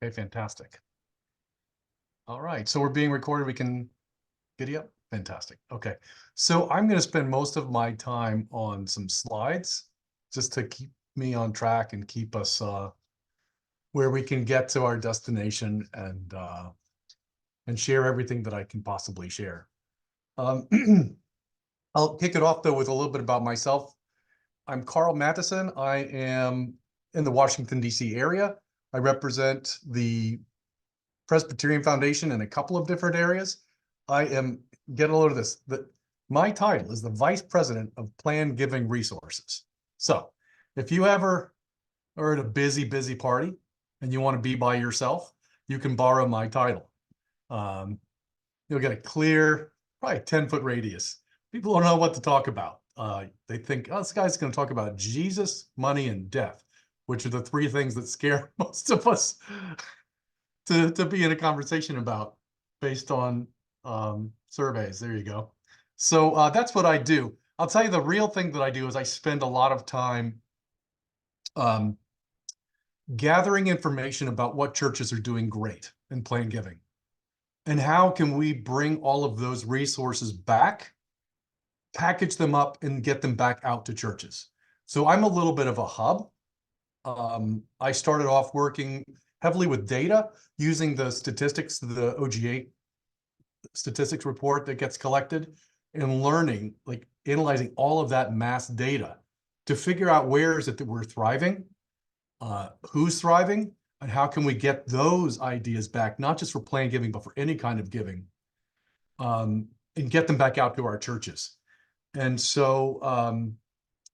Okay, fantastic. All right, so we're being recorded. We can giddy up. Fantastic. Okay, so I'm going to spend most of my time on some slides just to keep me on track and keep us where we can get to our destination and share everything that I can possibly share. I'll kick it off though with a little bit about myself. I'm Karl Mattison. I am in the Washington, D.C. area. I represent the Presbyterian Foundation in a couple of different areas. Get a load of this, my title is the Vice President of Planned Giving Resources. So if you ever are at a busy party and you want to be by yourself, you can borrow my title. You'll get a clear, probably 10-foot radius. People don't know what to talk about. They think, oh, this guy's going to talk about Jesus, money, and death, which are the three things that scare most of us to be in a conversation about based on surveys. There you go. So that's what I do. I'll tell you the real thing that I do is I spend a lot of time gathering information about what churches are doing great in planned giving. And how can we bring all of those resources back, package them up, and get them back out to churches? So I'm a little bit of a hub. I started off working heavily with data, using the statistics, the OGA statistics report that gets collected, and learning, like analyzing all of that mass data to figure out where is it that we're thriving, who's thriving, and how can we get those ideas back, not just for planned giving, but for any kind of giving, and get them back out to our churches. And so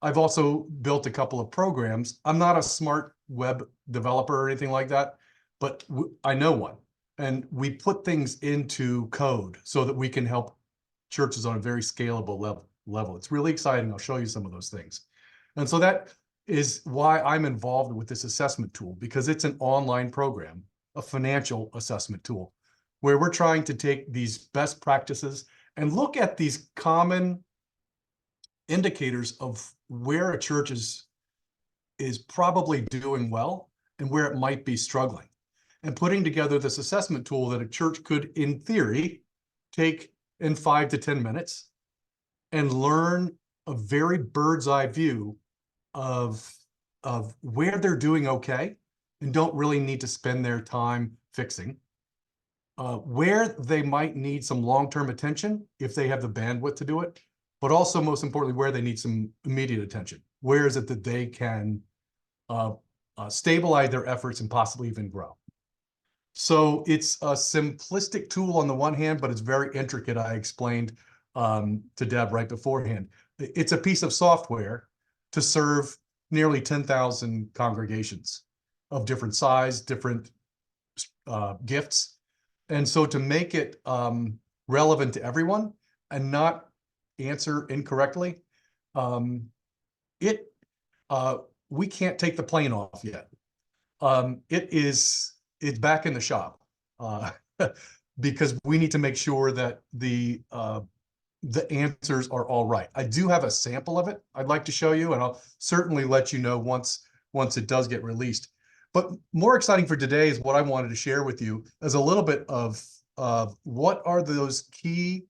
I've also built a couple of programs. I'm not a smart web developer or anything like that, but I know one. And we put things into code so that we can help churches on a very scalable level. It's really exciting. I'll show you some of those things. And so that is why I'm involved with this assessment tool, because it's an online program, a financial assessment tool, where we're trying to take these best practices and look at these common indicators of where a church is probably doing well and where it might be struggling, and putting together this assessment tool that a church could, in theory, take in 5 to 10 minutes and learn a very bird's eye view of where they're doing okay and don't really need to spend their time fixing, where they might need some long-term attention if they have the bandwidth to do it, but also, most importantly, where they need some immediate attention. Where is it that they can stabilize their efforts and possibly even grow? So it's a simplistic tool on the one hand, but it's very intricate. I explained to Deb right beforehand. It's a piece of software to serve nearly 10,000 congregations of different size, different gifts. And so to make it relevant to everyone and not answer incorrectly, we can't take the plane off yet. It's back in the shop because we need to make sure that the answers are all right. I do have a sample of it I'd like to show you, and I'll certainly let you know once it does get released. But more exciting for today is what I wanted to share with you as a little bit of what are those key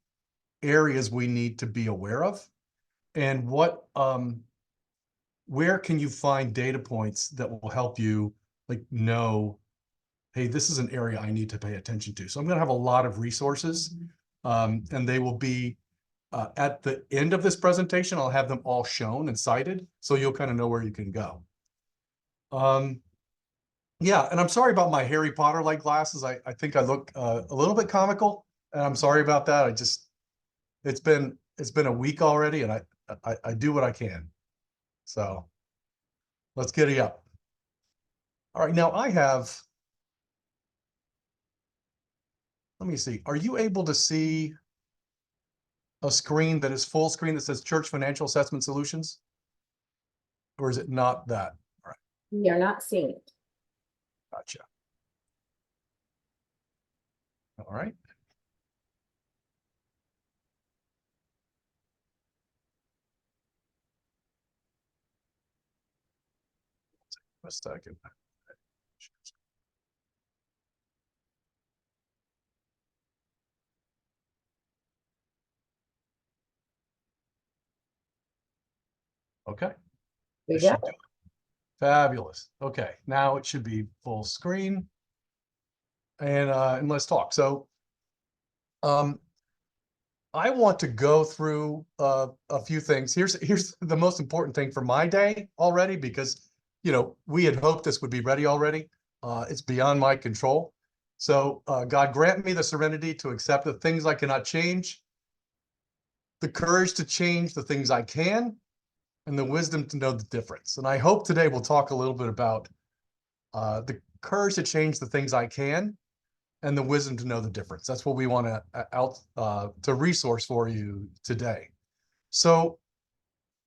areas we need to be aware of, and where can you find data points that will help you know, hey, this is an area I need to pay attention to. So I'm going to have a lot of resources, and they will be at the end of this presentation. I'll have them all shown and cited, so you'll kind of know where you can go. Yeah, and I'm sorry about my Harry Potter-like glasses. I think I look a little bit comical, and I'm sorry about that. It's been a week already, and I do what I can. So let's giddy up. All right, now let me see. Are you able to see a screen that is full screen that says Church Financial Assessment Solutions? Or is it not that? All right. You're not seeing it. Gotcha. All right. A second. Okay. We This got should do it. Fabulous. Okay, now it should be full screen. And let's talk. So um I want to go through a few things. Here's the most important thing for my day already, because we had hoped this would be ready already. It's beyond my control. So God grant me the serenity to accept the things I cannot change, the courage to change the things I can, and the wisdom to know the difference. And I hope today we'll talk a little bit about the courage to change the things I can and the wisdom to know the difference. That's what we want to resource for you today. So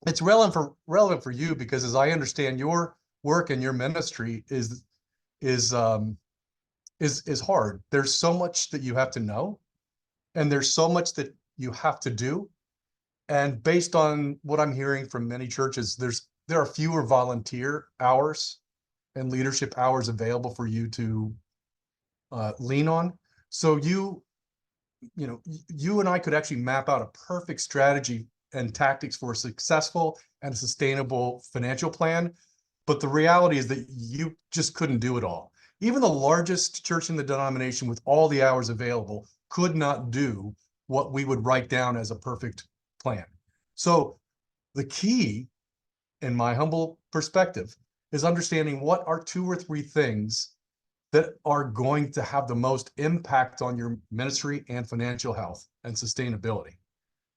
it's relevant for you because, as I understand, your work and your ministry is hard. There's so much that you have to know, and there's so much that you have to do. And based on what I'm hearing from many churches, there are fewer volunteer hours and leadership hours available for you to lean on. So you and I could actually map out a perfect strategy and tactics for a successful and sustainable financial plan. But the reality is that you just couldn't do it all. Even the largest church in the denomination with all the hours available could not do what we would write down as a perfect plan. So the key, in my humble perspective, is understanding what are 2 or 3 things that are going to have the most impact on your ministry and financial health and sustainability.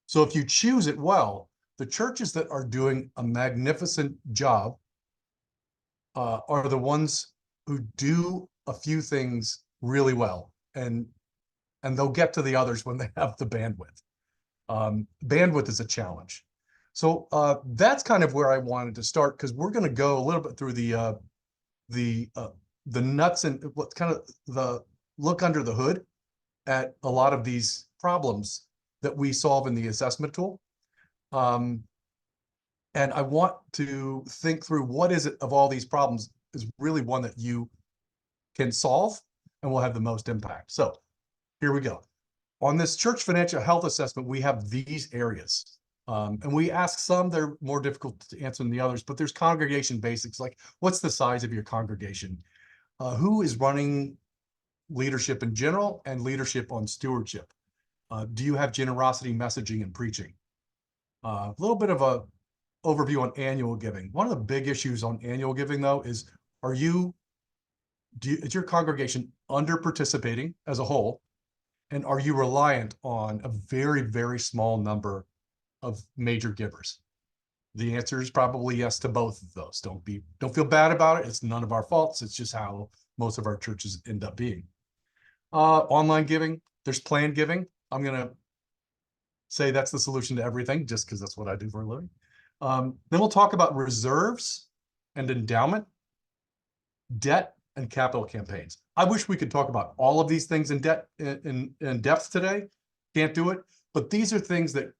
So if you choose it well, the churches that are doing a magnificent job are the ones who do a few things really well, and they'll get to the others when they have the bandwidth. Bandwidth is a challenge. So that's kind of where I wanted to start, because we're going to go a little bit through the nuts and what kind of the look under the hood at a lot of these problems that we solve in the assessment tool. And I want to think through what is it of all these problems is really one that you can solve and will have the most impact. So here we go. On this church financial health assessment, we have these areas. And we ask some, they're more difficult to answer than the others, but there's congregation basics, like what's the size of your congregation? Who is running leadership in general and leadership on stewardship? Do you have generosity messaging and preaching? A little bit of a overview on annual giving. One of the big issues on annual giving, though, is is your congregation under participating as a whole? And are you reliant on a very, very small number of major givers? The answer is probably yes to both of those. Don't feel bad about it. It's none of our faults. It's just how most of our churches end up being. Online giving, there's planned giving. I'm gonna say that's the solution to everything, just because that's what I do for a living. Then we'll talk about reserves and endowment, debt, and capital campaigns. I wish we could talk about all of these things in depth today. Can't do it, but these are things that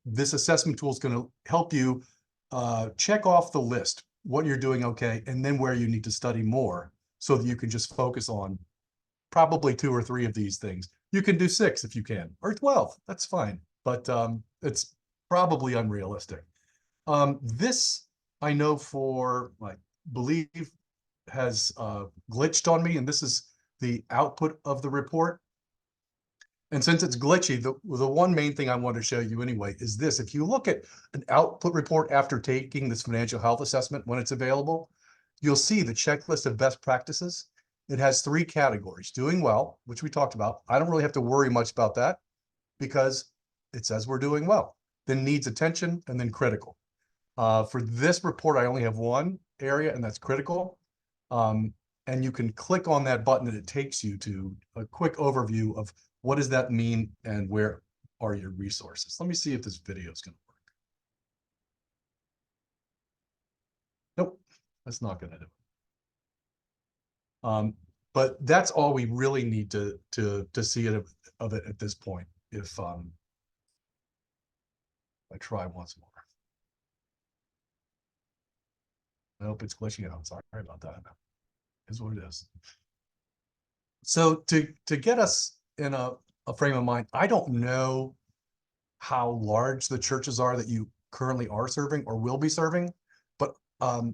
this assessment tool is going to help you check off the list, what you're doing okay, and then where you need to study more so that you can just focus on probably 2 or 3 of these things. You can do 6 if you can, or 12, that's fine, but it's probably unrealistic. This I know I believe has glitched on me, and this is the output of the report. And since it's glitchy, the one main thing I want to show you anyway is this. If you look at an output report after taking this financial health assessment when it's available, you'll see the checklist of best practices. It has 3 categories: doing well, which we talked about. I don't really have to worry much about that because it says we're doing well. Then needs attention, and then critical. For this report, I only have one area, and that's critical. And you can click on that button and it takes you to a quick overview of what does that mean and where are your resources. Let me see if this video is going to work. Nope, that's not going to do it. But that's all we really need to see it of it at this point. If I try once more. I hope it's glitching out. Sorry about that. Is what it is. So to get us in a frame of mind, I don't know how large the churches are that you currently are serving or will be serving. But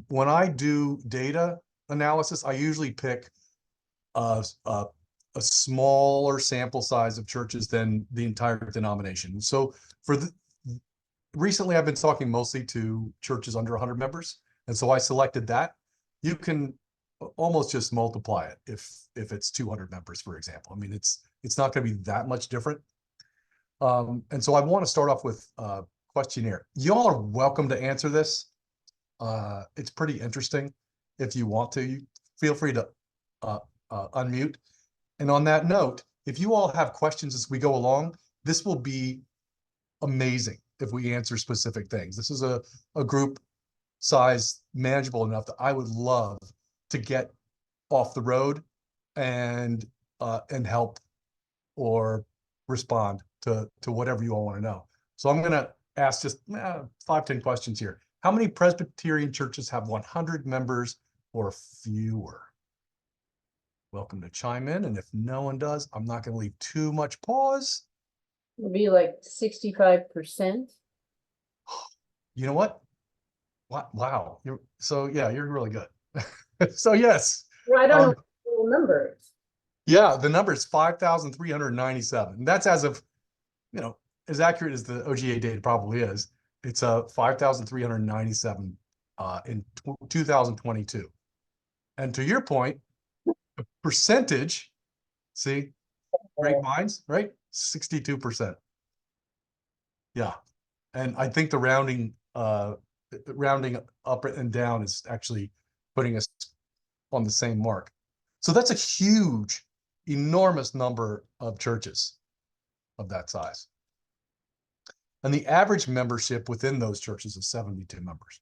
when I do data analysis, I usually pick a smaller sample size of churches than the entire denomination. So recently, I've been talking mostly to churches under 100 members, and so I selected that. You can almost just multiply it if it's 200 members, for example. I mean, it's not going to be that much different. And so I want to start off with a questionnaire. Y'all are welcome to answer this. It's pretty interesting. If you want to, feel free to unmute. And on that note, if you all have questions as we go along, this will be amazing if we answer specific things. This is a group size manageable enough that I would love to get off the road and help or respond to whatever you all want to know. So I'm going to ask just 5-10 questions here. How many Presbyterian churches have 100 members or fewer? Welcome to chime in. And if no one does, I'm not going to leave too much pause. It'll be like 65%. You know what? Wow. You're really good. So yes. Well, I don't know the numbers. Yeah, the number is 5,397. And that's as of, as accurate as the OGA data probably is. It's 5,397 in 2022. And to your point, the percentage, see, great minds, right? 62%. Yeah. And I think the rounding up and down is actually putting us on the same mark. So that's a huge, enormous number of churches of that size. And the average membership within those churches is 72 members.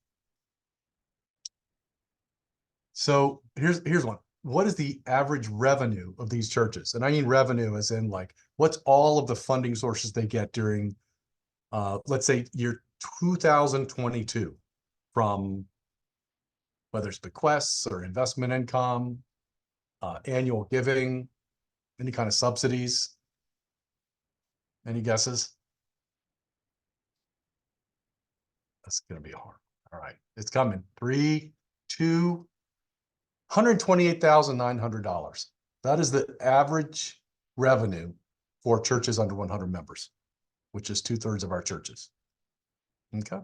So here's one. What is the average revenue of these churches? And I mean revenue as in like, what's all of the funding sources they get during, let's say, year 2022 from whether it's bequests or investment income, annual giving, any kind of subsidies. Any guesses? That's going to be hard. All right, it's coming. 3, 2, $128,900. That is the average revenue for churches under 100 members, which is 2/3 of our churches. Okay.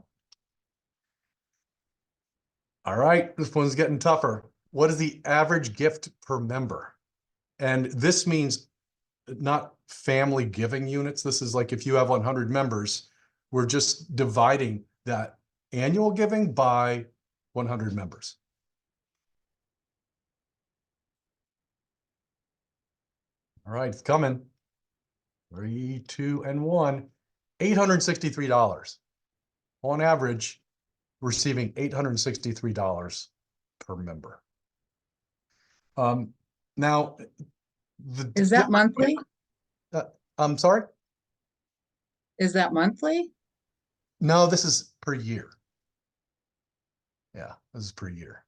All right, this one's getting tougher. What is the average gift per member? And this means not family giving units. This is like if you have 100 members, we're just dividing that annual giving by 100 members. All right, it's coming. 3, 2, and 1. $863. On average, receiving $863 per member. Now, is that monthly? I'm sorry? Is that monthly? No, this is per year. Yeah, this is per year.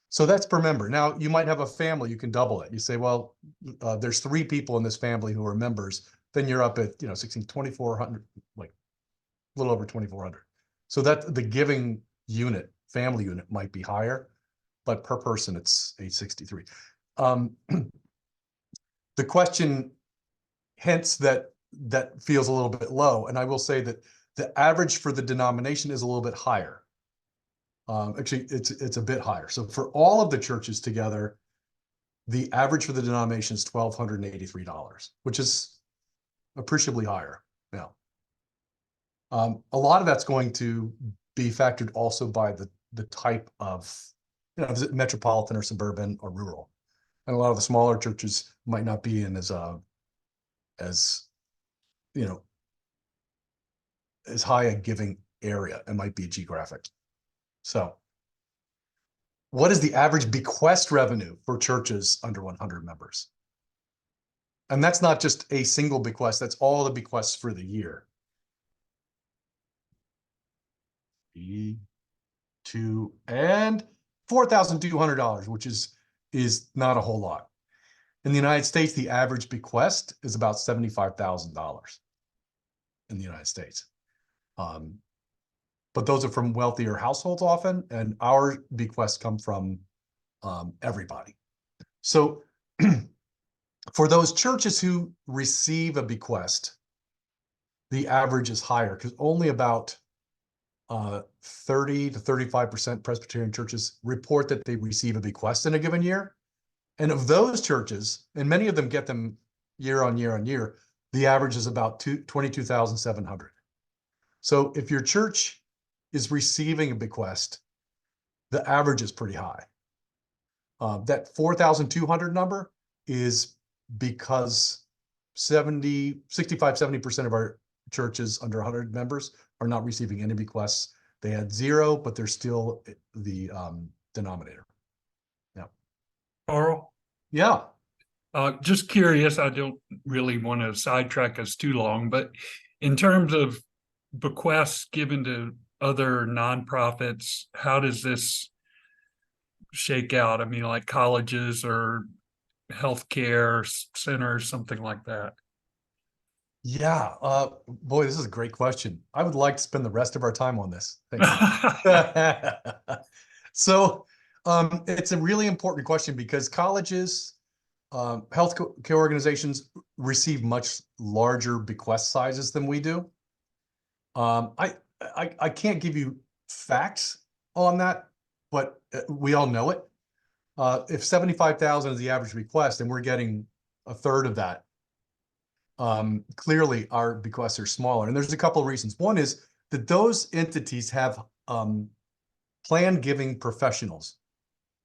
So that's per member. Now, you might have a family, you can double it. You say, well, there's 3 people in this family who are members. Then you're up at, 2,400, like a little over 2,400. So that the giving unit, family unit might be higher, but per person, it's 863. The question hints that feels a little bit low. And I will say that the average for the denomination is a little bit higher. Actually, it's a bit higher. So for all of the churches together, the average for the denomination is $1,283, which is appreciably higher. Yeah. A lot of that's going to be factored also by the type of, is it metropolitan or suburban or rural? And a lot of the smaller churches might not be in as high a giving area. It might be geographic. So what is the average bequest revenue for churches under 100 members? And that's not just a single bequest, that's all the bequests for the year. 3, 2, and $4,200, which is not a whole lot. In the United States, the average bequest is about $75,000 in the United States. but those are from wealthier households often, and our bequests come from everybody. So for those churches who receive a bequest, the average is higher because only about 30 to 35% Presbyterian churches report that they receive a bequest in a given year. And of those churches, and many of them get them year on year on year, the average is about 22,700. So if your church is receiving a bequest, the average is pretty high. That 4,200 number is because 65-70% of our churches under 100 members are not receiving any bequests. They had 0, but they're still the denominator. Yeah. Karl, Yeah. just curious, I don't really want to sidetrack us too long, but in terms of bequests given to other nonprofits, how does this shake out? I mean, like colleges or healthcare centers, something like that. Yeah. Boy, this is a great question. I would like to spend the rest of our time on this. Thank you. So it's a really important question because colleges, health care organizations receive much larger bequest sizes than we do. I can't give you facts on that, but we all know it. If 75,000 is the average request and we're getting a third of that, clearly our bequests are smaller. And there's a couple of reasons. One is that those entities have plan giving professionals.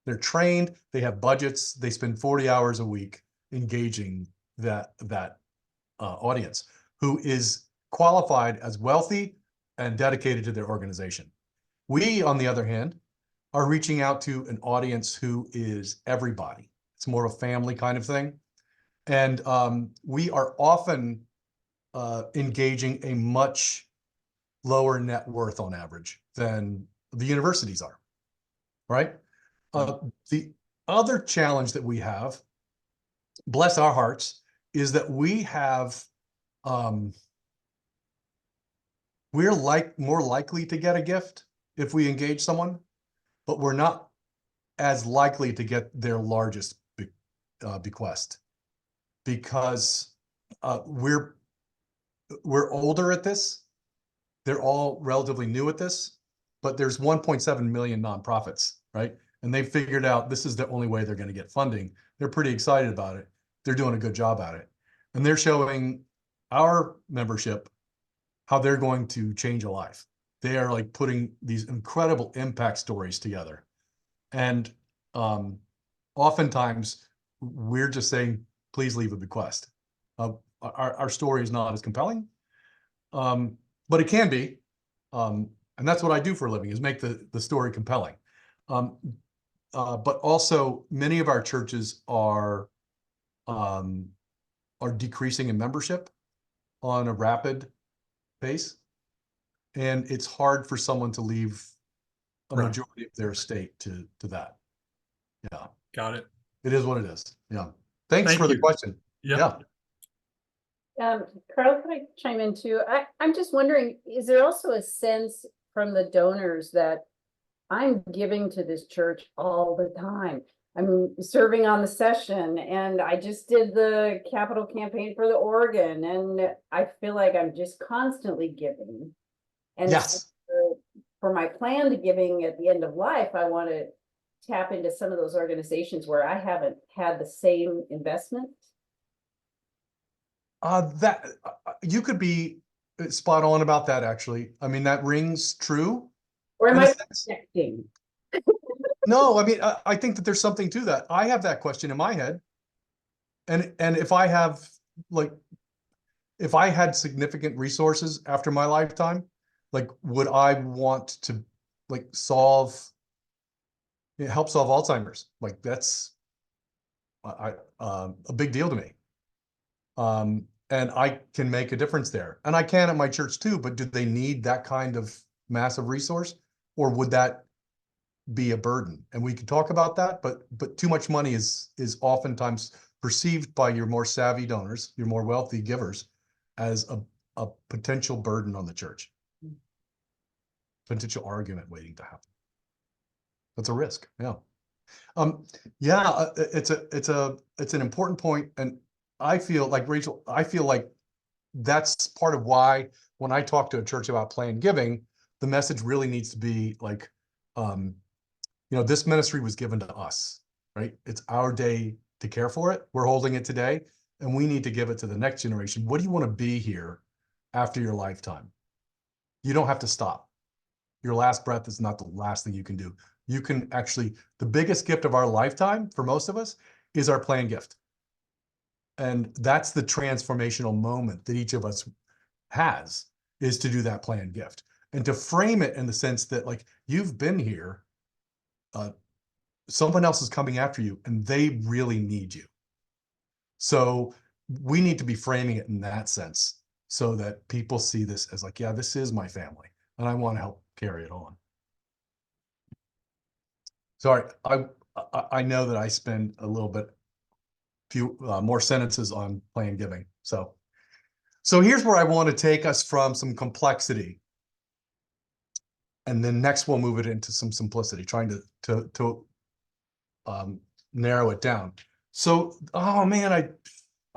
They're trained, they have budgets, they spend 40 hours a week engaging that audience who is qualified as wealthy and dedicated to their organization. We, on the other hand, are reaching out to an audience who is everybody. It's more of a family kind of thing. And we are often engaging a much lower net worth on average than the universities are, right? The other challenge that we have, bless our hearts, is that we have, we're more likely to get a gift if we engage someone, but we're not as likely to get their largest bequest because we're older at this. They're all relatively new at this, but there's 1.7 million nonprofits, right? And they figured out this is the only way they're going to get funding. They're pretty excited about it. They're doing a good job at it. And they're showing our membership how they're going to change a life. They are like putting these incredible impact stories together. And oftentimes we're just saying, please leave a bequest. Our story is not as compelling, but it can be. And that's what I do for a living, is make the story compelling. But also many of our churches are decreasing in membership on a rapid pace. And it's hard for someone to leave a majority of their estate to that. Yeah. Got it. It is what it is. Yeah. Thanks Thank for the you. question. Yeah. Karl, can I chime in too? I'm just wondering, is there also a sense from the donors that I'm giving to this church all the time? I'm serving on the session and I just did the capital campaign for the organ and I feel like I'm just constantly giving. And Yes. for my planned giving at the end of life, I want to tap into some of those organizations where I haven't had the same investment. That you could be spot on about that, actually. I mean, that rings true. Or am in a I sense. projecting? No, I mean, I think that there's something to that. I have that question in my head. And if I have, like, if I had significant resources after my lifetime, like, would I want to, like, help solve Alzheimer's? Like, that's a big deal to me. And I can make a difference there. And I can at my church too, but do they need that kind of massive resource? Or would that be a burden? And we can talk about that, but too much money is oftentimes perceived by your more savvy donors, your more wealthy givers, as a potential burden on the church. potential argument waiting to happen. That's a risk. Yeah. Yeah, it's an important point, and I feel like, Rachel, I feel like that's part of why when I talk to a church about planned giving, the message really needs to be like, this ministry was given to us, right? It's our day to care for it. We're holding it today, and we need to give it to the next generation. What do you want to be here after your lifetime? You don't have to stop. Your last breath is not the last thing you can do. You can actually, the biggest gift of our lifetime for most of us is our planned gift. And that's the transformational moment that each of us has, is to do that planned gift and to frame it in the sense that, like, you've been here, someone else is coming after you and they really need you. So we need to be framing it in that sense so that people see this as like, yeah, this is my family and I want to help carry it on. Sorry, I know that I spend a little bit few more sentences on planned giving. So here's where I want to take us from some complexity, and then next we'll move it into some simplicity, trying to narrow it down. So, oh man, I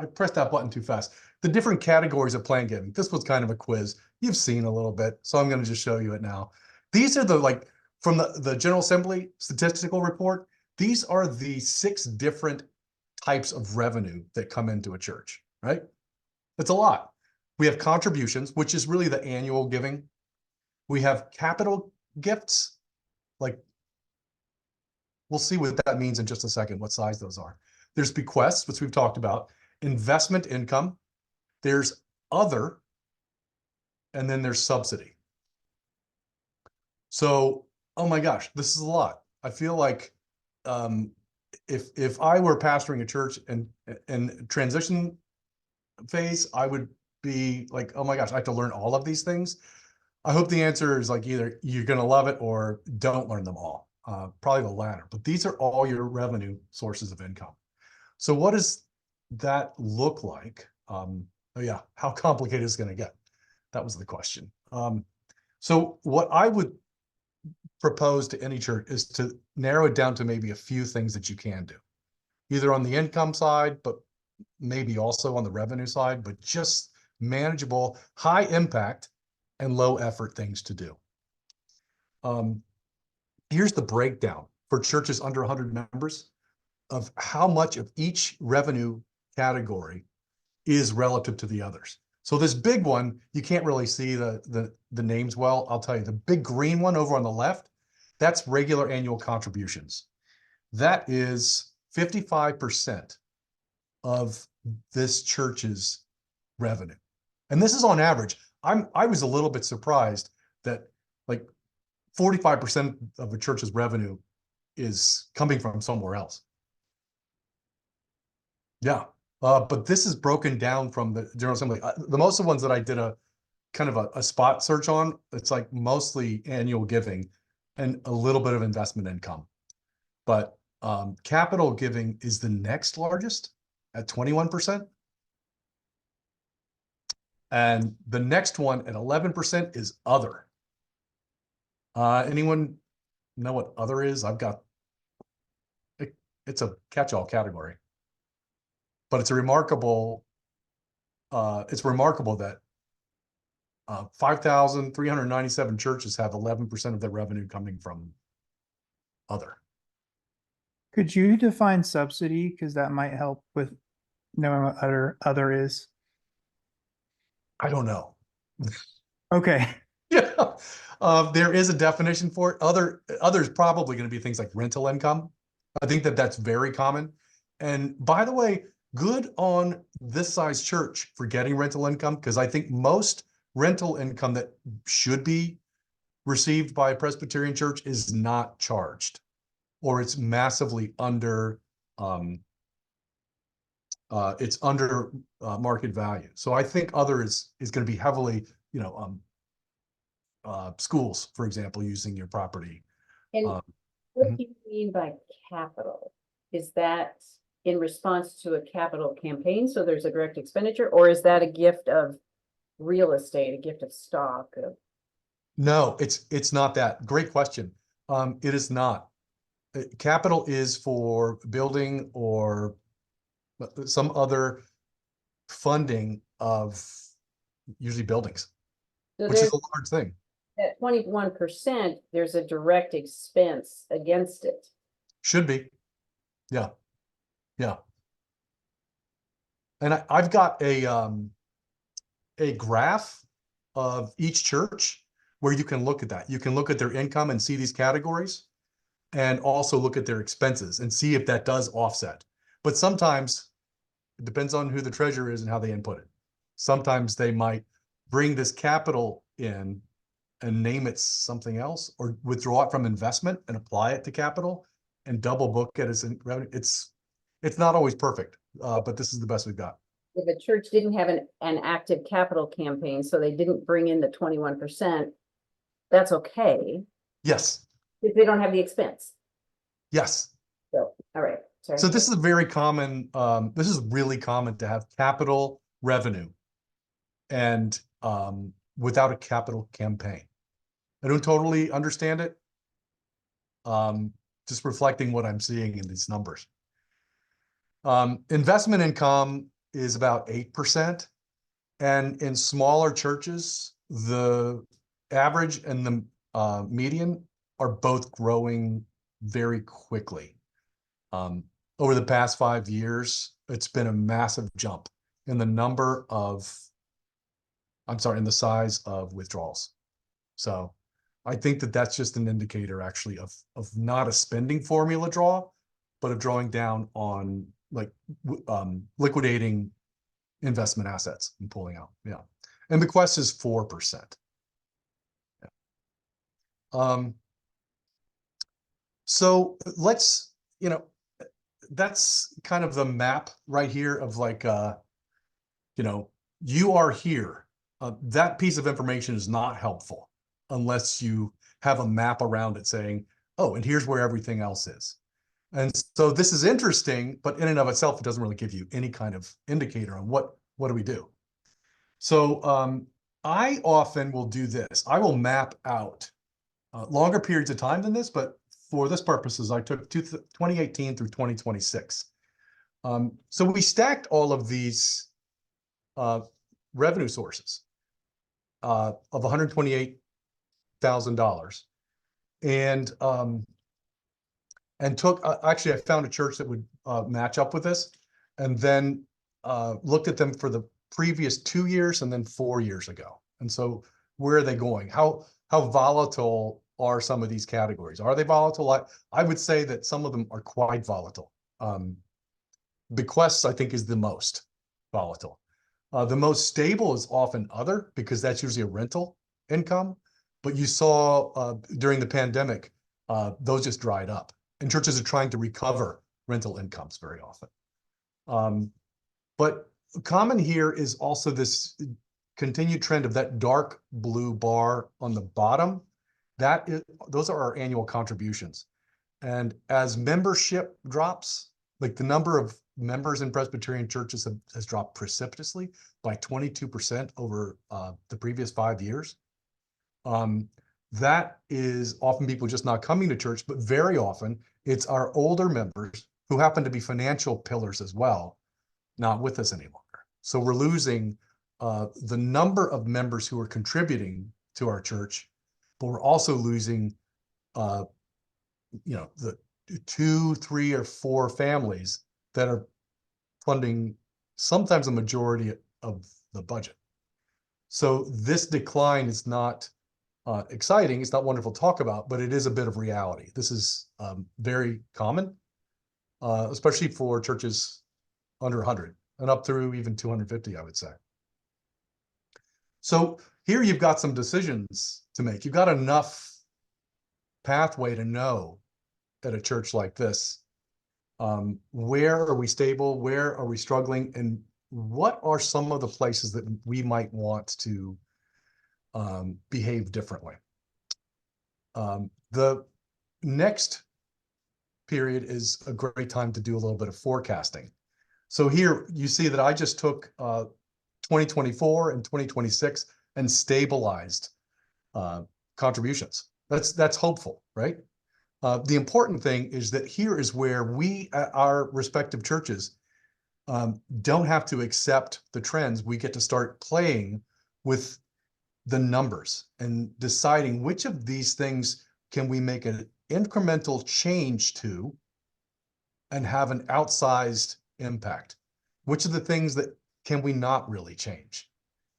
pressed that button too fast. The different categories of planned giving. This was kind of a quiz. You've seen a little bit, so I'm going to just show you it now. These are the, like, from the General Assembly statistical report, these are the 6 different types of revenue that come into a church, right? That's a lot. We have contributions, which is really the annual giving. We have capital gifts, like, we'll see what that means in just a second, what size those are. There's bequests, which we've talked about, investment income, there's other, and then there's subsidy. So, oh my gosh, this is a lot. I feel like if I were pastoring a church and transition phase, I would be like, oh my gosh, I have to learn all of these things. I hope the answer is like, either you're going to love it or don't learn them all. Probably the latter, but these are all your revenue sources of income. So what does that look like? Oh yeah, how complicated is it going to get? That was the question. So what I would propose to any church is to narrow it down to maybe a few things that you can do, either on the income side, but maybe also on the revenue side, but just manageable, high impact and low effort things to do. Here's the breakdown for churches under 100 members of how much of each revenue category is relative to the others. So this big one, you can't really see the names well. I'll tell you, the big green one over on the left, that's regular annual contributions. That is 55% of this church's revenue. And this is on average. I was a little bit surprised that like 45% of the church's revenue is coming from somewhere else. Yeah. But this is broken down from the General Assembly. The most of the ones that I did a kind of a spot search on, it's like mostly annual giving and a little bit of investment income. But capital giving is the next largest at 21%. And the next one at 11% is other. Anyone know what other is? I've got, it's a catch-all category. But it's remarkable that 5,397 churches have 11% of their revenue coming from other. Could you define subsidy? Because that might help with knowing what other is. I don't know. Okay. Yeah. There is a definition for it. Other is probably going to be things like rental income. I think that that's very common. And by the way, good on this size church for getting rental income, because I think most rental income that should be received by a Presbyterian church is not charged, or it's massively under market value. So I think other is going to be heavily, schools, for example, using your property. And what do you mean by capital? Is that in response to a capital campaign, so there's a direct expenditure, or is that a gift of real estate, a gift of stock? No, it's not that. Great question. It is not. Capital is for building or some other funding of usually buildings, So which is there's a large thing. that 21%, there's a direct expense against it. Should be. Yeah. Yeah. And I've got a graph of each church where you can look at that. You can look at their income and see these categories, and also look at their expenses and see if that does offset. But sometimes it depends on who the treasurer is and how they input it. Sometimes they might bring this capital in and name it something else, or withdraw it from investment and apply it to capital and double book it as in revenue. It's not always perfect, but this is the best we've got. If a church didn't have an active capital campaign, so they didn't bring in the 21%, that's okay, Yes, if they don't have the expense. yes. So, all right, sorry. So this is a very common, this is really common to have capital revenue and without a capital campaign. I don't totally understand it. Just reflecting what I'm seeing in these numbers. Investment income is about 8%. And in smaller churches, the average and the median are both growing very quickly. Over the past 5 years, it's been a massive jump in the number of, in the size of withdrawals. So I think that that's just an indicator actually of not a spending formula draw, but of drawing down on like liquidating investment assets and pulling out. Yeah. And the bequest is 4%. Yeah. So let's, that's kind of the map right here of like, you are here. That piece of information is not helpful unless you have a map around it saying, oh, and here's where everything else is. And so this is interesting, but in and of itself, it doesn't really give you any kind of indicator on what do we do. So I often will do this. I will map out longer periods of time than this, but for this purposes, I took 2018 through 2026. So we stacked all of these revenue sources of $128,000, and took actually I found a church that would match up with this, and then looked at them for the previous 2 years and then 4 years ago. And so where are they going? How volatile are some of these categories? Are they volatile? I would say that some of them are quite volatile. Bequests, I think, is the most volatile. The most stable is often other, because that's usually a rental income. But you saw during the pandemic, those just dried up. And churches are trying to recover rental incomes very often. But common here is also this continued trend of that dark blue bar on the bottom. Those are our annual contributions. And as membership drops, like the number of members in Presbyterian churches has dropped precipitously by 22% over the previous 5 years. That is often people just not coming to church, but very often it's our older members who happen to be financial pillars as well, not with us any longer. So we're losing the number of members who are contributing to our church, but we're also losing, the 2, 3, or 4 families that are funding sometimes a majority of the budget. So this decline is not exciting. It's not wonderful to talk about, but it is a bit of reality. This is very common, especially for churches under 100 and up through even 250, I would say. So here you've got some decisions to make. You've got enough pathway to know at a church like this, where are we stable, where are we struggling, and what are some of the places that we might want to behave differently. The next period is a great time to do a little bit of forecasting. So here you see that I just took 2024 and 2026 and stabilized contributions. That's hopeful, right? The important thing is that here is where we at our respective churches don't have to accept the trends. We get to start playing with the numbers and deciding which of these things can we make an incremental change to and have an outsized impact. Which of the things that can we not really change?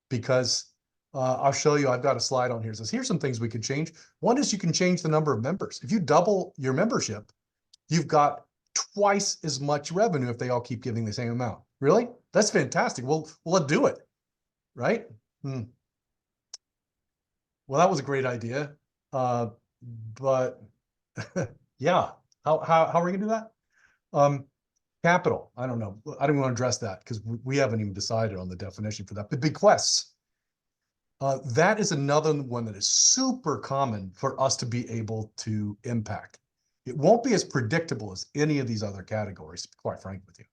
Because I'll show you, I've got a slide on here that says, here's some things we could change. One is you can change the number of members. If you double your membership, you've got twice as much revenue if they all keep giving the same amount. Really? That's fantastic. Well, let's do it, right? Well, that was a great idea. But yeah, how are we gonna do that? Capital, I don't know. I don't want to address that because we haven't even decided on the definition for that. But bequests, that is another one that is super common for us to be able to impact. It won't be as predictable as any of these other categories, to be quite frank with you,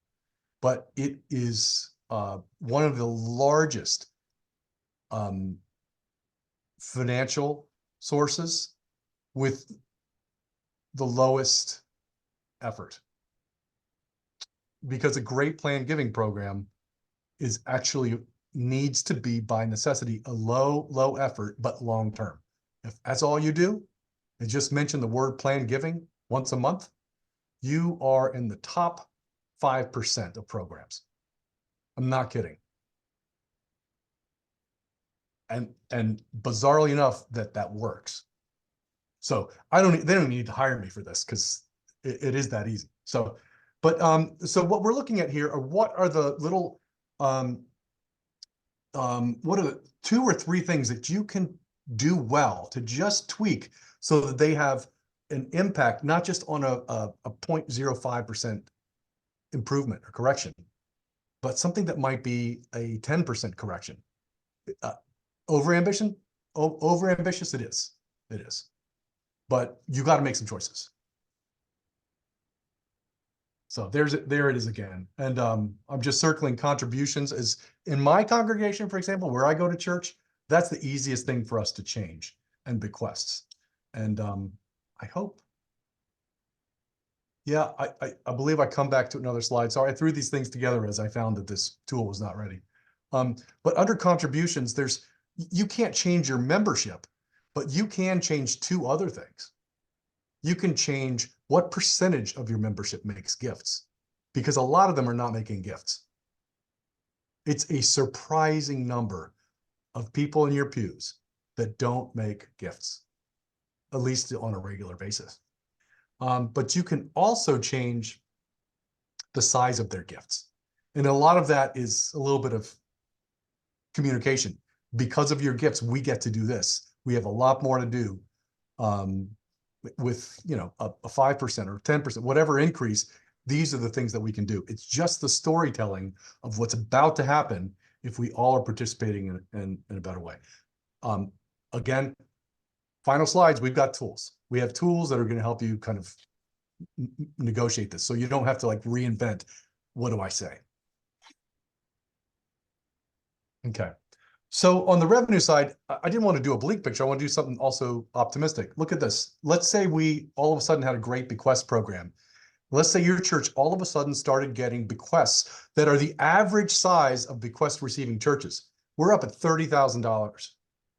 but it is one of the largest financial sources with the lowest effort. Because a great planned giving program is actually needs to be by necessity a low effort, but long-term. If that's all you do, and just mention the word planned giving once a month, you are in the top 5% of programs. I'm not kidding. And bizarrely enough, that works. So they don't need to hire me for this because it is that easy. So, but so what we're looking at here are what are the little what are the 2 or 3 things that you can do well to just tweak so that they have an impact, not just on a 0.05% improvement or correction, but something that might be a 10% correction. Overambitious it is, but you got to make some choices. So there it is again. And I'm just circling contributions as in my congregation, for example, where I go to church, that's the easiest thing for us to change, and bequests. And I hope. Yeah, I believe I come back to another slide. Sorry, I threw these things together as I found that this tool was not ready. But under contributions, you can't change your membership, but you can change 2 other things. You can change what percentage of your membership makes gifts, because a lot of them are not making gifts. It's a surprising number of people in your pews that don't make gifts, at least on a regular basis. But you can also change the size of their gifts. And a lot of that is a little bit of communication. Because of your gifts, we get to do this. We have a lot more to do with, you know, a 5% or 10%, whatever increase. These are the things that we can do. It's just the storytelling of what's about to happen if we all are participating in a better way. Again, final slides, we've got tools. We have tools that are going to help you kind of negotiate this. So you don't have to like reinvent, what do I say? Okay. So on the revenue side, I didn't want to do a bleak picture. I want to do something also optimistic. Look at this. Let's say we all of a sudden had a great bequest program. Let's say your church all of a sudden started getting bequests that are the average size of bequest receiving churches. We're up at $30,000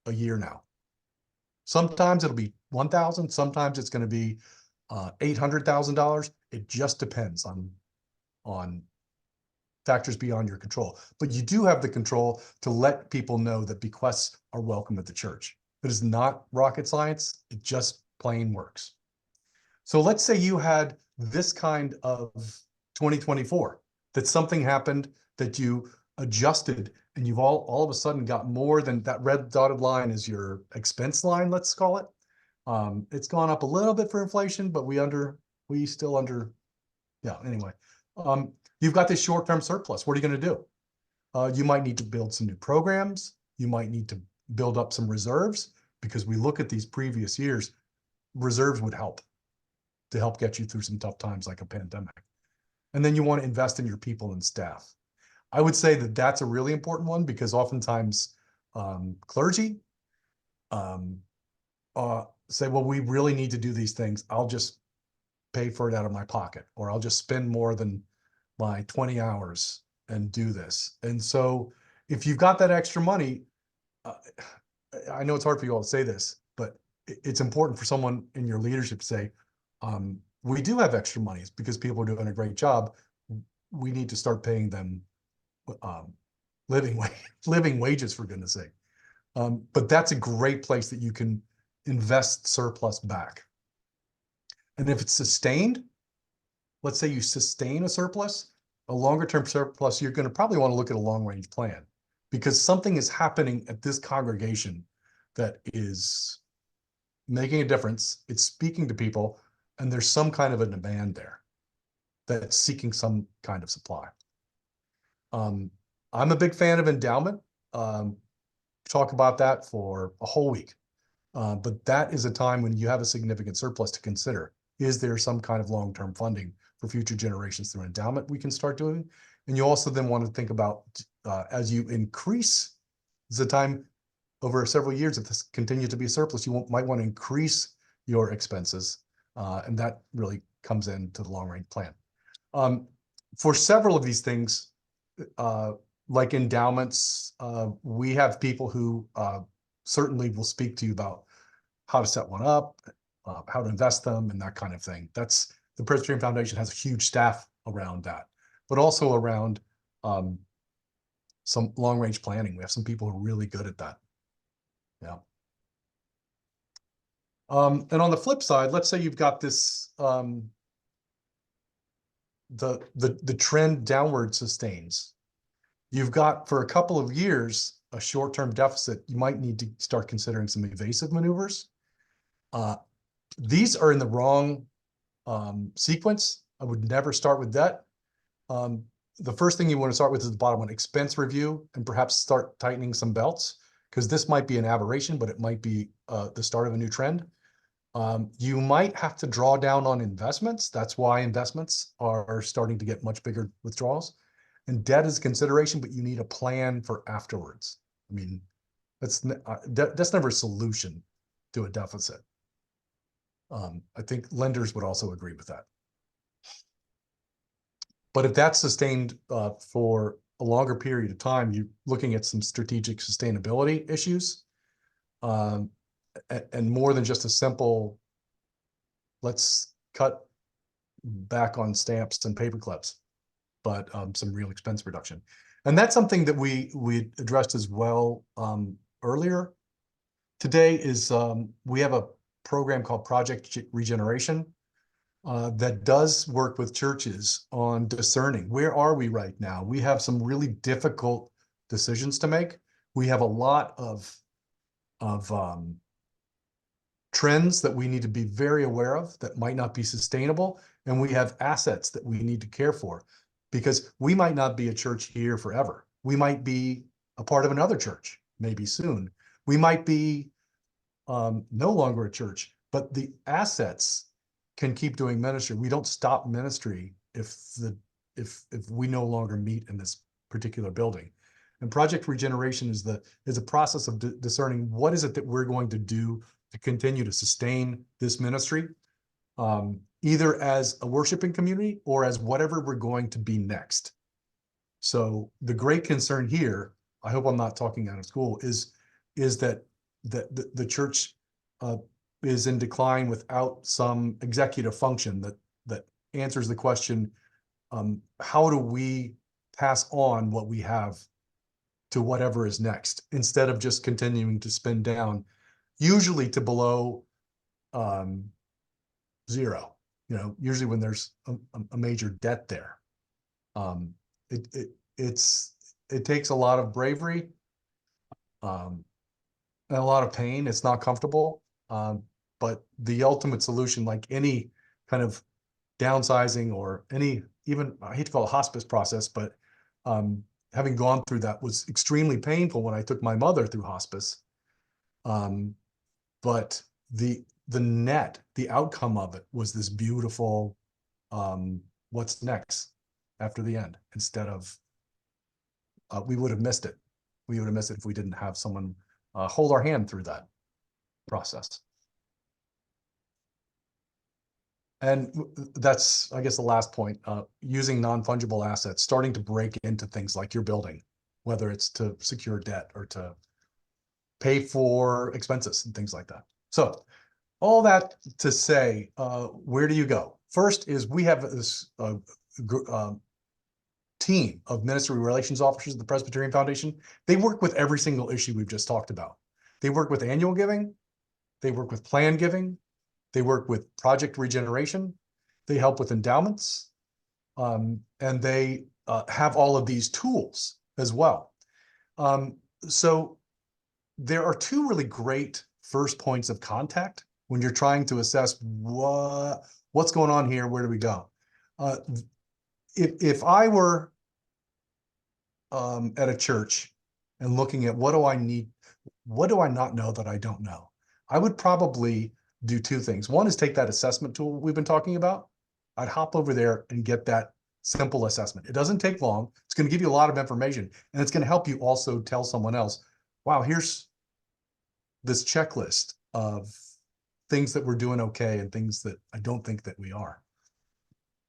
a year now. Sometimes it'll be $1,000. Sometimes it's going to be $800,000. It just depends on factors beyond your control. But you do have the control to let people know that bequests are welcome at the church. It is not rocket science. It just plain works. So let's say you had this kind of 2024, that something happened that you adjusted and you've all of a sudden got more than that red dotted line is your expense line, let's call it. It's gone up a little bit for inflation, but we still under, yeah, anyway. You've got this short-term surplus. What are you going to do? You might need to build some new programs. You might need to build up some reserves, because we look at these previous years, reserves would help to help get you through some tough times like a pandemic. And then you want to invest in your people and staff. I would say that that's a really important one, because oftentimes clergy, say, well, we really need to do these things. I'll just pay for it out of my pocket, or I'll just spend more than my 20 hours and do this. And so if you've got that extra money, I know it's hard for you all to say this, but it's important for someone in your leadership to say, we do have extra money. It's because people are doing a great job. We need to start paying them living wages, for goodness sake. But that's a great place that you can invest surplus back. And if it's sustained, let's say you sustain a surplus, a longer term surplus, you're going to probably want to look at a long range plan, because something is happening at this congregation that is making a difference. It's speaking to people, and there's some kind of a demand there that's seeking some kind of supply. I'm a big fan of endowment. Talk about that for a whole week. But that is a time when you have a significant surplus to consider. Is there some kind of long-term funding for future generations through endowment we can start doing? And you also then want to think about, as you increase the time over several years, if this continues to be a surplus, you might want to increase your expenses. And that really comes into the long-range plan. For several of these things, like endowments, we have people who certainly will speak to you about how to set one up, how to invest them, and that kind of thing. That's the Presbyterian Foundation has a huge staff around that, but also around some long-range planning. We have some people who are really good at that. Yeah. And on the flip side, let's say you've got this the trend downward sustains. You've got, for a couple of years, a short-term deficit. You might need to start considering some evasive maneuvers. These are in the wrong sequence. I would never start with debt. The first thing you want to start with is the bottom one, expense review, and perhaps start tightening some belts, because this might be an aberration, but it might be the start of a new trend. You might have to draw down on investments. That's why investments are starting to get much bigger withdrawals. And debt is a consideration, but you need a plan for afterwards. I mean, that's never a solution to a deficit. I think lenders would also agree with that. But if that's sustained for a longer period of time, you're looking at some strategic sustainability issues, and more than just a simple, let's cut back on stamps and paper clips, but some real expense reduction. And that's something that we addressed as well earlier today. Is we have a program called Project Regeneration that does work with churches on discerning, where are we right now? We have some really difficult decisions to make. We have a lot of trends that we need to be very aware of that might not be sustainable. And we have assets that we need to care for, because we might not be a church here forever. We might be a part of another church, maybe soon. We might be no longer a church, but the assets can keep doing ministry. We don't stop ministry if we no longer meet in this particular building. And Project Regeneration is a process of discerning what is it that we're going to do to continue to sustain this ministry, either as a worshiping community or as whatever we're going to be next. So the great concern here, I hope I'm not talking out of school, is that the church is in decline without some executive function that answers the question, how do we pass on what we have to whatever is next, instead of just continuing to spend down, usually to below zero, usually when there's a major debt there. It takes a lot of bravery and a lot of pain. It's not comfortable, but the ultimate solution, like any kind of downsizing or even I hate to call it a hospice process, but having gone through that was extremely painful when I took my mother through hospice. But the outcome of it was this beautiful, what's next after the end, instead of, we would have missed it. We would have missed it if we didn't have someone hold our hand through that process. And that's, I guess, the last point, using non-fungible assets, starting to break into things like your building, whether it's to secure debt or to pay for expenses and things like that. So all that to say, where do you go? First is we have this team of ministry relations officers at the Presbyterian Foundation. They work with every single issue we've just talked about. They work with annual giving. They work with plan giving. They work with project regeneration. They help with endowments. And they have all of these tools as well. So there are two really great first points of contact when you're trying to assess what's going on here, where do we go? If I were at a church and looking at what do I need, what do I not know that I don't know? I would probably do two things. One is take that assessment tool we've been talking about. I'd hop over there and get that simple assessment. It doesn't take long. It's going to give you a lot of information, and it's going to help you also tell someone else, wow, here's this checklist of things that we're doing okay and things that I don't think that we are.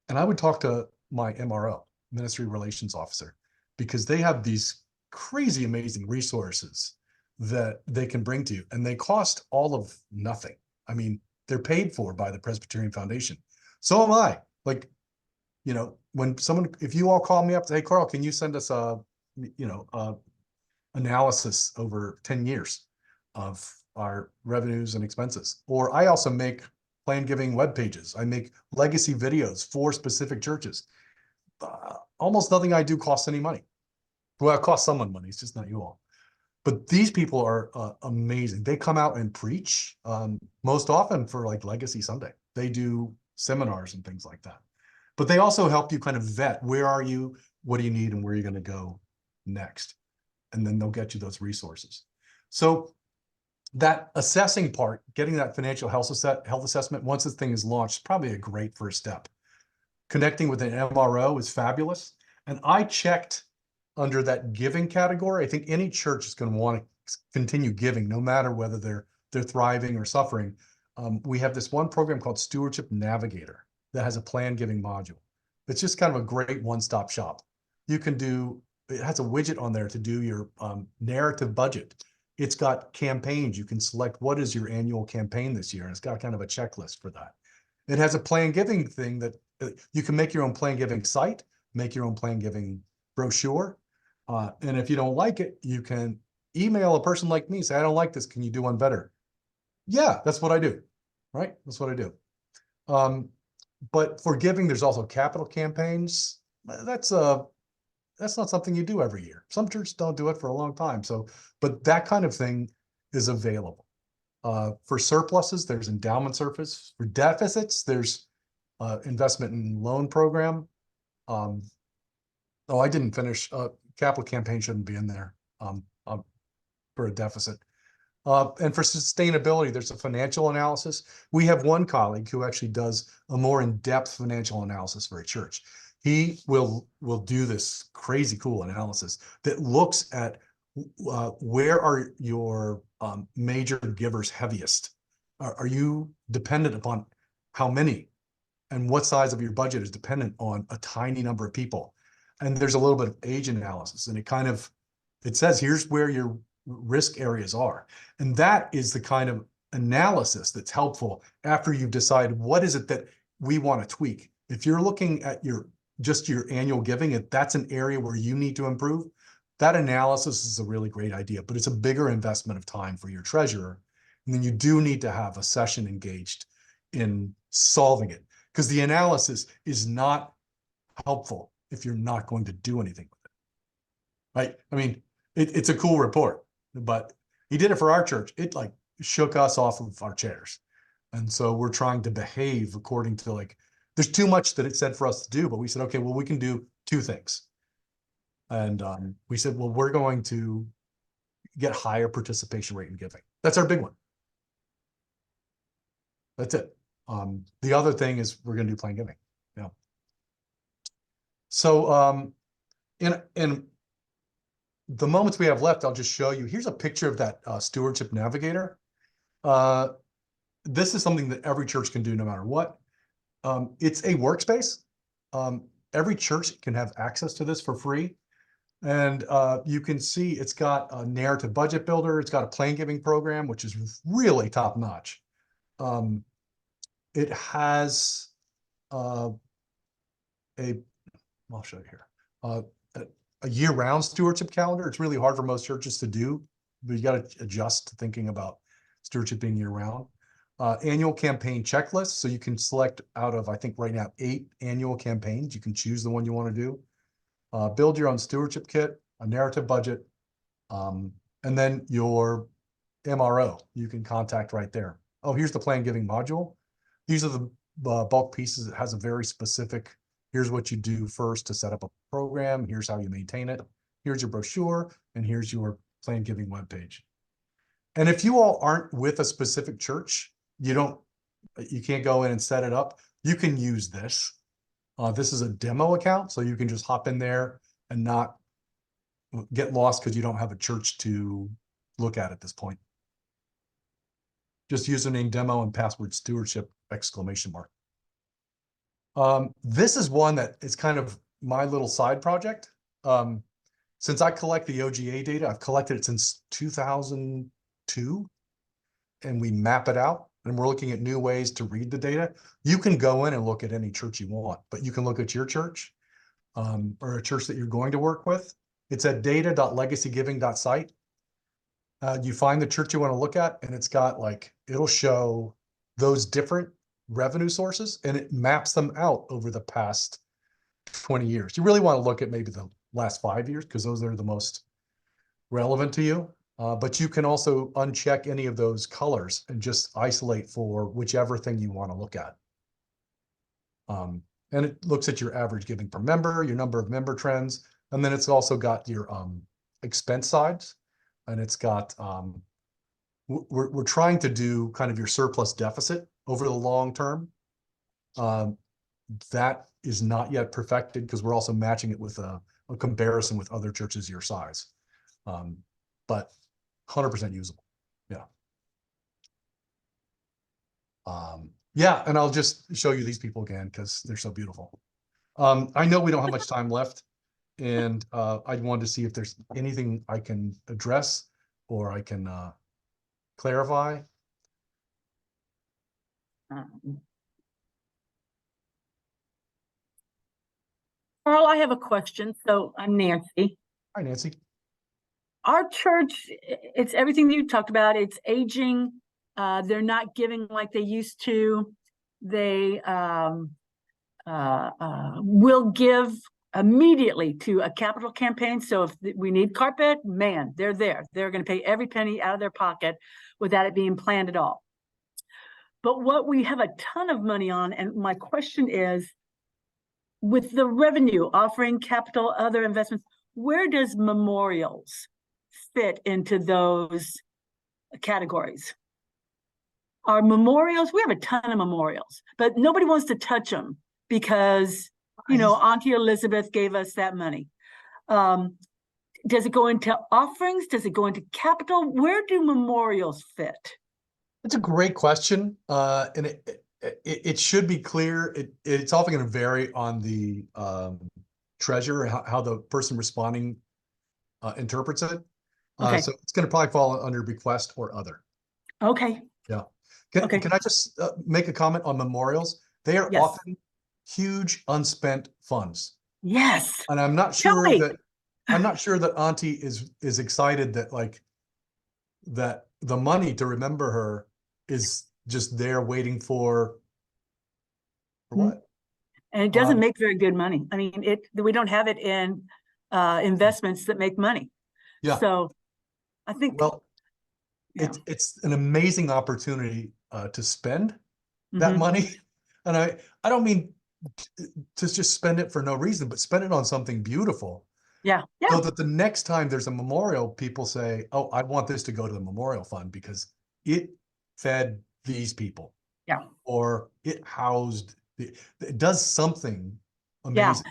And I would talk to my MRO, Ministry Relations Officer, because they have these crazy, amazing resources that they can bring to you, and they cost all of nothing. I mean, they're paid for by the Presbyterian Foundation. So am I. Like, you know, when someone, if you all call me up and say, hey, Karl, can you send us a, analysis over 10 years of our revenues and expenses? Or I also make plan giving web pages. I make legacy videos for specific churches. Almost nothing I do costs any money. Well, it costs someone money. It's just not you all. But these people are amazing. They come out and preach most often for like Legacy Sunday. They do seminars and things like that. But they also help you kind of vet, where are you, what do you need, and where are you going to go next? And then they'll get you those resources. So that assessing part, getting that financial health assessment, once this thing is launched, is probably a great first step. Connecting with an MRO is fabulous. And I checked under that giving category. I think any church is going to want to continue giving, no matter whether they're thriving or suffering. We have this one program called Stewardship Navigator that has a plan giving module. It's just kind of a great one-stop shop. You can do, it has a widget on there to do your narrative budget. It's got campaigns. You can select what is your annual campaign this year. And it's got kind of a checklist for that. It has a plan giving thing that you can make your own plan giving site, make your own plan giving brochure. And if you don't like it, you can email a person like me, say, I don't like this. Can you do one better? Yeah, that's what I do. Right? That's what I do. But for giving, there's also capital campaigns. That's not something you do every year. Some churches don't do it for a long time. So, but that kind of thing is available. For surpluses, there's endowment surplus. For deficits, there's investment in loan program. Oh, I didn't finish. Capital campaign shouldn't be in there for a deficit. And for sustainability, there's a financial analysis. We have one colleague who actually does a more in-depth financial analysis for a church. He will do this crazy cool analysis that looks at where are your major givers heaviest? Are you dependent upon how many? And what size of your budget is dependent on a tiny number of people? And there's a little bit of age analysis, and it says, here's where your risk areas are. And that is the kind of analysis that's helpful after you've decided what is it that we want to tweak. If you're looking at just your annual giving, if that's an area where you need to improve, that analysis is a really great idea, but it's a bigger investment of time for your treasurer. And then you do need to have a session engaged in solving it, because the analysis is not helpful if you're not going to do anything with it. Right? I mean, it's a cool report, but he did it for our church. It like shook us off of our chairs. And so we're trying to behave according to, like, there's too much that it said for us to do, but we said, okay, well, we can do two things. And we said, well, we're going to get higher participation rate in giving. That's our big one. That's it. The other thing is we're going to do plan giving. Yeah. So in the moments we have left, I'll just show you. Here's a picture of that Stewardship Navigator. This is something that every church can do no matter what. It's a workspace. Every church can have access to this for free. And you can see it's got a narrative budget builder. It's got a plan giving program, which is really top notch. It has I'll show you here, a year-round stewardship calendar. It's really hard for most churches to do, but you got to adjust to thinking about stewardship being year-round. Annual campaign checklist. So you can select out of, I think right now, 8 annual campaigns. You can choose the one you want to do. Build your own stewardship kit, a narrative budget, and then your MRO you can contact right there. Oh, here's the plan giving module. These are the bulk pieces. It has a very specific, here's what you do first to set up a program. Here's how you maintain it. Here's your brochure, and here's your plan giving webpage. And if you all aren't with a specific church, you can't go in and set it up. You can use this. This is a demo account, so you can just hop in there and not get lost because you don't have a church to look at this point. Just username demo and password stewardship ! This is one that is kind of my little side project. Since I collect the OGA data, I've collected it since 2002, and we map it out, and we're looking at new ways to read the data. You can go in and look at any church you want, but you can look at your church or a church that you're going to work with. It's at data.legacygiving.site. You find the church you want to look at, and it's got it'll show those different revenue sources, and it maps them out over the past 20 years. You really want to look at maybe the last 5 years because those are the most relevant to you. But you can also uncheck any of those colors and just isolate for whichever thing you want to look at. And it looks at your average giving per member, your number of member trends, and then it's also got your expense sides, and it's got we're trying to do kind of your surplus deficit over the long term. That is not yet perfected because we're also matching it with a comparison with other churches your size. But 100% usable. Yeah. Yeah, and I'll just show you these people again because they're so beautiful. I know we don't have much time left, and I wanted to see if there's anything I can address or I can clarify. Karl, I have a question. So I'm Nancy. Hi, Nancy. Our church, it's everything that you talked about. It's aging. They're not giving like they used to. They will give immediately to a capital campaign. So if we need carpet, man, they're there. They're going to pay every penny out of their pocket without it being planned at all. But what we have a ton of money on, and my question is, with the revenue offering capital, other investments, where does memorials fit into those categories? Our memorials, we have a ton of memorials, but nobody wants to touch them because, you know, Auntie Elizabeth gave us that money. Does it go into offerings? Does it go into capital? Where do memorials fit? It's a great question. And it should be clear. It's often going to vary on the treasurer, how the person responding interprets it. Okay. So it's going to probably fall under bequest or other. Okay. Yeah. Okay. Can I just make a comment on memorials? They are Yes. often huge unspent funds. Yes. And I'm not Tell sure me. that Auntie is excited that that the money to remember her is just there waiting for what? And it doesn't make very good money. I mean, we don't have it in investments that make money. Yeah. So I think, Well, yeah. it's an amazing opportunity to spend that money. And I don't mean to just spend it for no reason, but spend it on something beautiful. Yeah. Yeah. So that the next time there's a memorial, people say, oh, I want this to go to the memorial fund because it fed these people. Yeah. Or it housed, it does something amazing.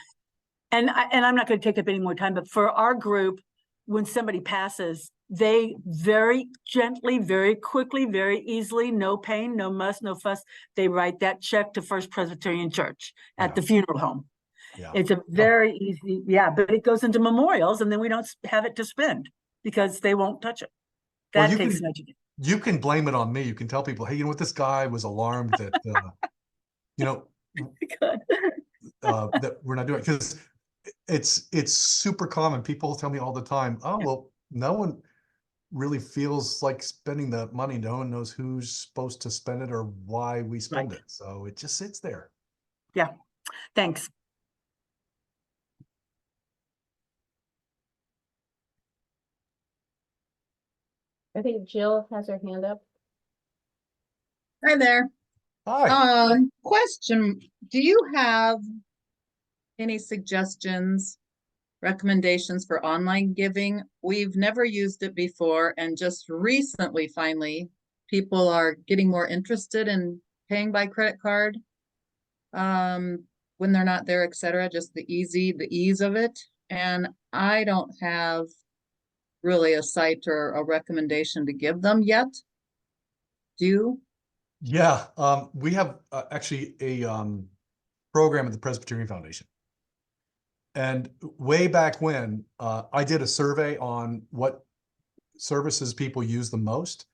Yeah. And I'm not going to take up any more time, but for our group, when somebody passes, they very gently, very quickly, very easily, no pain, no muss, no fuss, they write that check to First Presbyterian Church at the funeral home. Yeah. It's a very easy, yeah, but it goes into memorials and then we don't have it to spend because they won't touch it. Well, That you takes can- nudging. You can blame it on me. You can tell people, hey, you know what, this guy was alarmed that, you know, Good. that we're not doing, because it's super common. People tell me all the time, oh, well, no one really feels like spending the money. No one knows who's supposed to spend it or why we spend Right. it. So it just sits there. Thanks. I think Jill has her hand up. Hi there. Hi. Question, do you have any suggestions, recommendations for online giving? We've never used it before, and just recently, finally, people are getting more interested in paying by credit card. When they're not there, etc. Just the ease of it. And I don't have really a site or a recommendation to give them yet. Do you? Yeah, we have actually a program at the Presbyterian Foundation. And way back when, I did a survey on what services people use the most.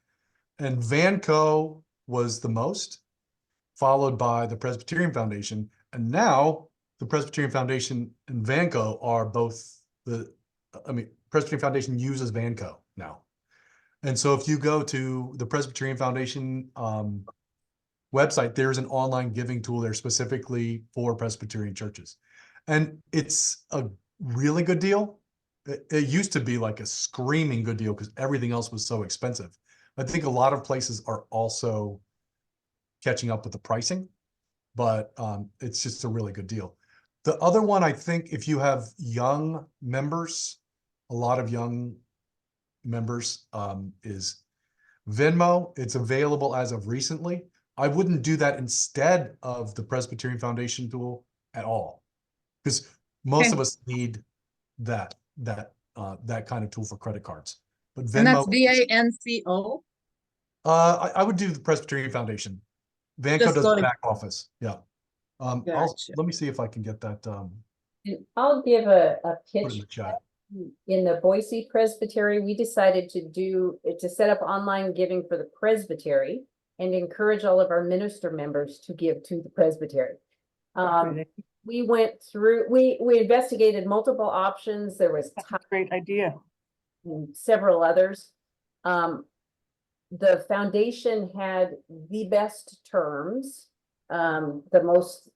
And Vanco was the most, followed by the Presbyterian Foundation. And now the Presbyterian Foundation and Vanco are both Presbyterian Foundation uses Vanco now. And so if you go to the Presbyterian Foundation website, there's an online giving tool there specifically for Presbyterian churches. And it's a really good deal. It used to be like a screaming good deal because everything else was so expensive. I think a lot of places are also catching up with the pricing, but it's just a really good deal. The other one, I think if you have young members, a lot of young members, is Venmo. It's available as of recently. I wouldn't do that instead of the Presbyterian Foundation tool at all, because most of us need that kind of tool for credit cards. But Venmo, And that's VANCO? I would do the Presbyterian Foundation. Vanco Just does go the to- back office. Yeah. Gotcha. Let me see if I can get that And I'll give a put in pitch. the chat. In the Boise Presbytery, we decided to set up online giving for the Presbytery and encourage all of our minister members to give to the Presbytery. We went through, we investigated multiple options. There was Great idea. and several others. The foundation had the best terms, the most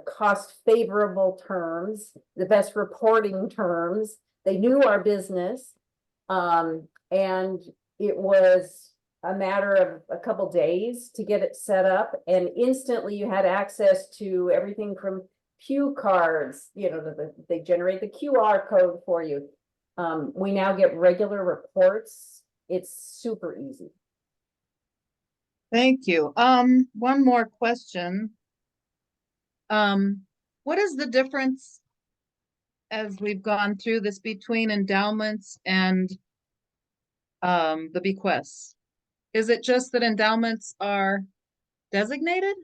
cost favorable terms, the best reporting terms. They knew our business. And it was a matter of a couple days to get it set up, and instantly you had access to everything from Pew cards, they generate the QR code for you. We now get regular reports. It's super easy. Thank you. One more question. What is the difference as we've gone through this between endowments and the bequests? Is it just that endowments are designated?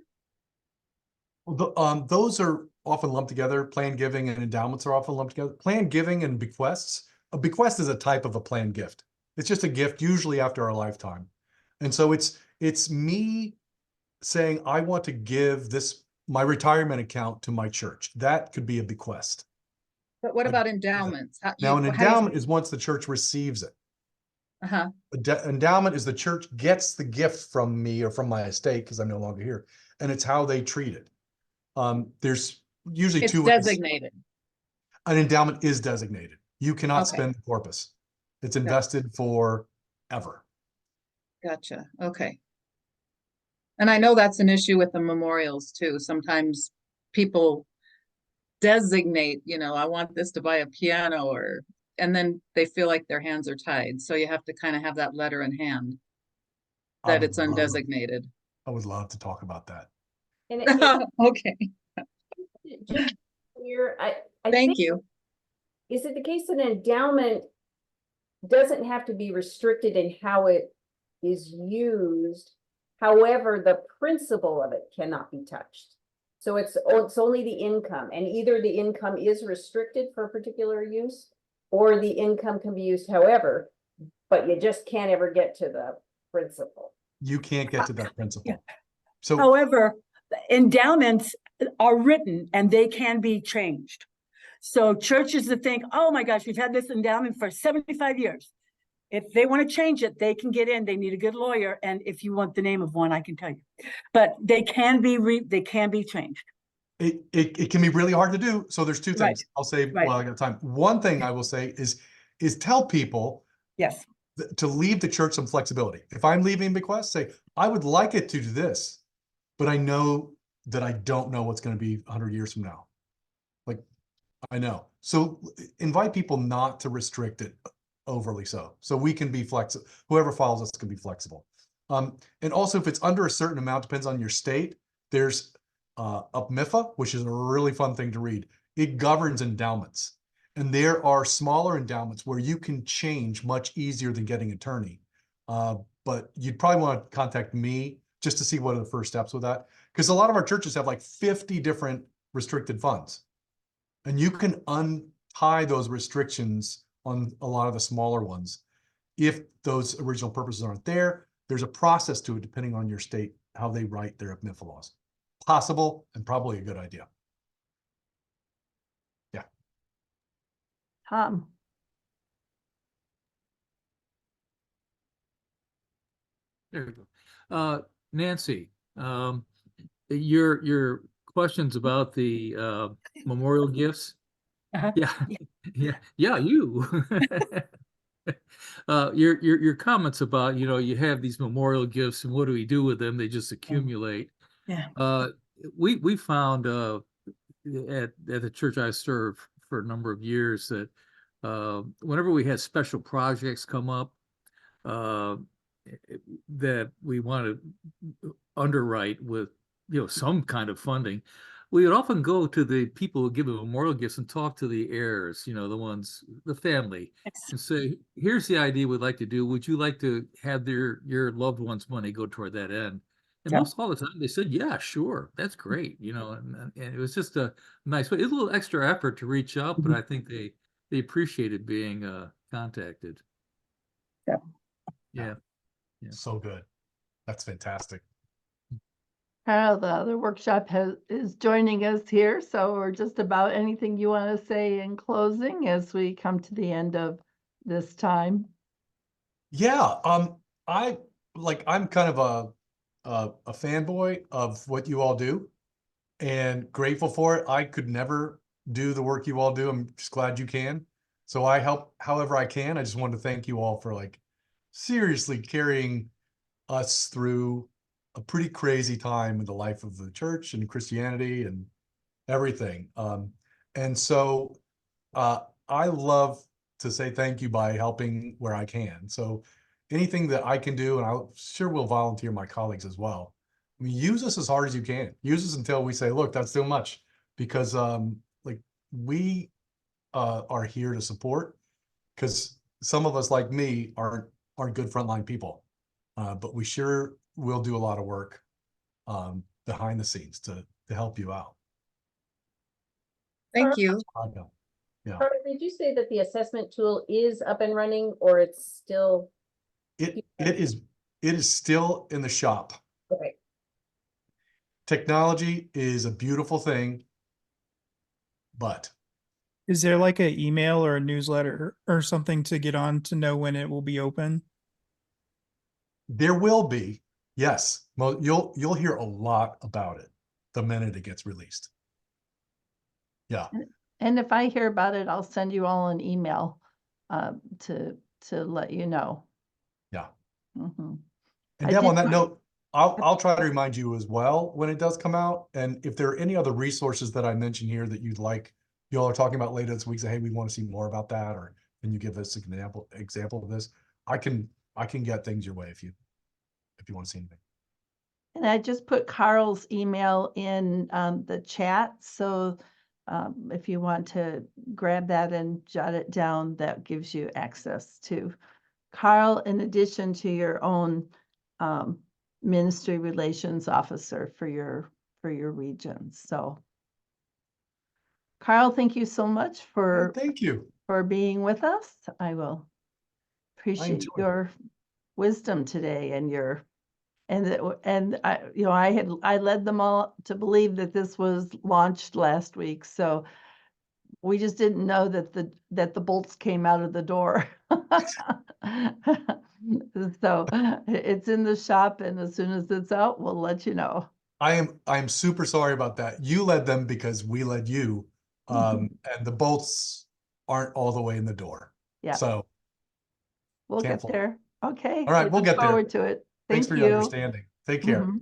Well, those are often lumped together. Planned giving and endowments are often lumped together. Planned giving and bequests. A bequest is a type of a planned gift. It's just a gift, usually after our lifetime. And so it's me saying, I want to give my retirement account to my church. That could be a bequest. But what about endowments? Now, an endowment is once the church receives it. Uh-huh. Endowment is the church gets the gift from me or from my estate because I'm no longer here, and it's how they treat it. There's usually It's two ways. designated. An endowment is designated. You cannot Okay. spend the corpus. It's invested forever. Gotcha. Okay. And I know that's an issue with the memorials too. Sometimes people designate, I want this to buy a piano and then they feel like their hands are tied. So you have to kind of have that letter in hand that it's undesignated. I would love to talk about that. And Okay. just clear, I Thank think, you. is it the case that an endowment doesn't have to be restricted in how it is used. However, the principle of it cannot be touched. So it's only the income, and either the income is restricted for a particular use, or the income can be used however, but you just can't ever get to the principle. You can't get to that principle. So However, endowments are written and they can be changed. So churches that think, oh my gosh, we've had this endowment for 75 years. If they want to change it, they can get in. They need a good lawyer. And if you want the name of one, I can tell you. But they can be changed. it can be really hard to do. So there's two Right. things I'll say Right. while I got time. One thing I will say is tell people Yes. to leave the church some flexibility. If I'm leaving bequest, say, I would like it to do this, but I know that I don't know what's going to be 100 years from now. Like, I know. So invite people not to restrict it overly so we can be flexible. Whoever follows us can be flexible. And also if it's under a certain amount, depends on your state, there's UPMIFA, which is a really fun thing to read. It governs endowments. And there are smaller endowments where you can change much easier than getting an attorney. But you'd probably want to contact me just to see what are the first steps with that. Because a lot of our churches have like 50 different restricted funds. And you can untie those restrictions on a lot of the smaller ones. If those original purposes aren't there, there's a process to it depending on your state, how they write their UPMIFA laws. Possible and probably a good idea. Tom. There you go. Nancy, your questions about the memorial gifts. Uh-huh. Yeah, you. Your comments about, you have these memorial gifts and what do we do with them? They just accumulate. Yeah. We found at the church I serve for a number of years that whenever we had special projects come up that we want to underwrite with some kind of funding, we would often go to the people who give the memorial gifts and talk to the heirs, the family, and say, here's the idea we'd like to do. Would you like to have your loved one's money go toward that end? And most all the time they said, yeah, sure, that's great. And it was just a nice way. It's a little extra effort to reach out, but I think they appreciated being contacted. Yeah. So good. That's fantastic. Karl, the other workshop is joining us here, so we're just about anything you want to say in closing as we come to the end of this time. Yeah, I'm kind of a fanboy of what you all do and grateful for it. I could never do the work you all do. I'm just glad you can. So I help however I can. I just wanted to thank you all for seriously carrying us through a pretty crazy time in the life of the church and Christianity and everything. And so I love to say thank you by helping where I can. So anything that I can do, and I sure will volunteer my colleagues as well. I mean, use us as hard as you can. Use us until we say, look, that's too much, because we are here to support, because some of us like me aren't good frontline people, but we sure will do a lot of work behind the scenes to help you out. Thank you. I know. Yeah. Karl, did you say that the assessment tool is up and running, or it's still? It is still in the shop. Okay. Technology is a beautiful thing, but Is there like an email or a newsletter or something to get on to know when it will be open? there will be, yes. Well, you'll hear a lot about it the minute it gets released. Yeah. And if I hear about it, I'll send you all an email to let you know. Yeah. Mhm. And I Deb, on did- that note, I'll try to remind you as well when it does come out. And if there are any other resources that I mentioned here that you'd like, y'all are talking about later this week, say, hey, we want to see more about that, or can you give us an example of this? I can get things your way if you want to see anything. And I just put Karl's email in the chat, so If you want to grab that and jot it down, that gives you access to Karl, in addition to your own ministry relations officer for your region. So Karl, thank you so much for Thank you. being with us. I will appreciate enjoyed it. your wisdom today and your and I, you know, I led them all to believe that this was launched last week. So we just didn't know that the bolts came out of the door. So it's in the shop, and as soon as it's out, we'll let you know. I'm super sorry about that. You led them because we led you. And the bolts aren't all the way in the door. Yeah. So We'll can't get fault. there. Okay. All right, we we'll look get there. forward to it. Thanks Thank for you. your understanding. Take care. Mhm.